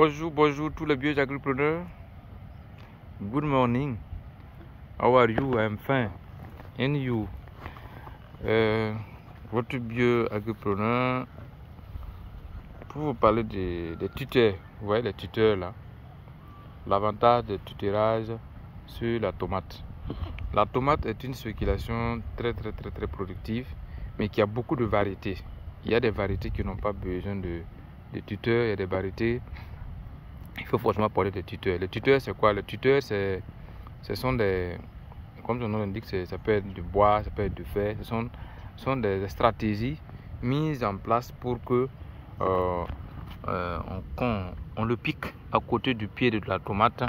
Bonjour tous les vieux agripreneurs. Good morning. How are you? I'm fine. And you? Votre vieux agripreneur, pour vous parler des tuteurs. Vous voyez les tuteurs là. L'avantage des tuteurages sur la tomate. La tomate est une spéculation très productive, mais qui a beaucoup de variétés. Il y a des variétés qui n'ont pas besoin de tuteurs, il y a des variétés. Il faut forcément parler des tuteurs. Les tuteurs, c'est quoi? Les tuteurs, ce sont des, comme son nom l'indique, ça peut être du bois, ça peut être du fer. Ce sont des stratégies mises en place pour que on le pique à côté du pied de la tomate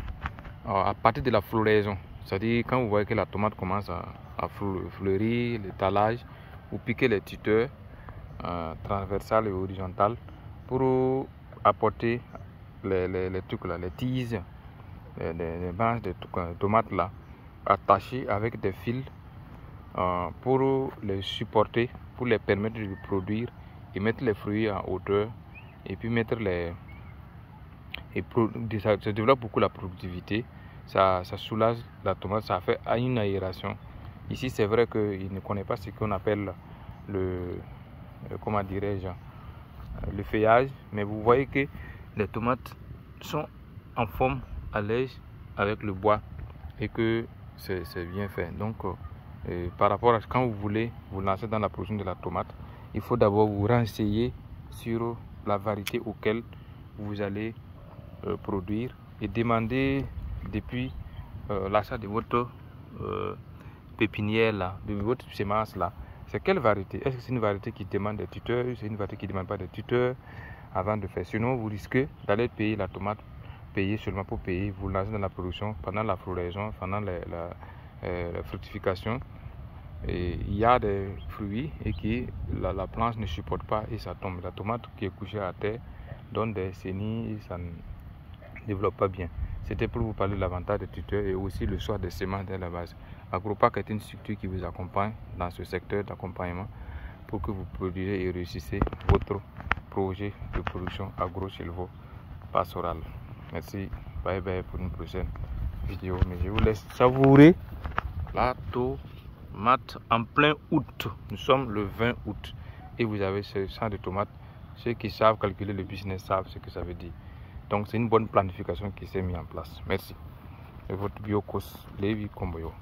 à partir de la floraison. C'est-à-dire quand vous voyez que la tomate commence à fleurir, l'étalage, vous piquez les tuteurs transversales et horizontales pour apporter les trucs là, les tiges, les branches de tomates là, attachées avec des fils pour les supporter, pour les permettre de produire et mettre les fruits en hauteur et puis mettre ça développe beaucoup la productivité, ça soulage la tomate, ça fait une aération. Ici c'est vrai qu'il ne connaît pas ce qu'on appelle comment dirais-je, le feuillage, mais vous voyez que les tomates sont en forme à l'aise avec le bois et que c'est bien fait. Donc par rapport à quand vous voulez vous lancer dans la production de la tomate, il faut d'abord vous renseigner sur la variété auquel vous allez produire et demander depuis l'achat de votre pépinière là, de votre semence là, c'est quelle variété. Est-ce que c'est une variété qui demande des tuteurs, c'est une variété qui ne demande pas des tuteurs avant de faire? Sinon vous risquez d'aller payer la tomate, payer seulement pour payer, vous lancez dans la production pendant la floraison, pendant la fructification. Et il y a des fruits et qui la planche ne supporte pas et ça tombe. La tomate qui est couchée à terre donne des chenilles et ça ne développe pas bien. C'était pour vous parler de l'avantage des tuteurs et aussi le choix des semences dès la base. Agropac est une structure qui vous accompagne dans ce secteur d'accompagnement pour que vous produisez et réussissez votre projet de production agro-silvo-pastoral. Merci, bye bye pour une prochaine vidéo. Mais je vous laisse savourer la tomate en plein août. Nous sommes le 20 août et vous avez ce champ de tomates. Ceux qui savent calculer le business savent ce que ça veut dire. Donc c'est une bonne planification qui s'est mise en place. Merci. Et votre biocos Lévi Komboyo.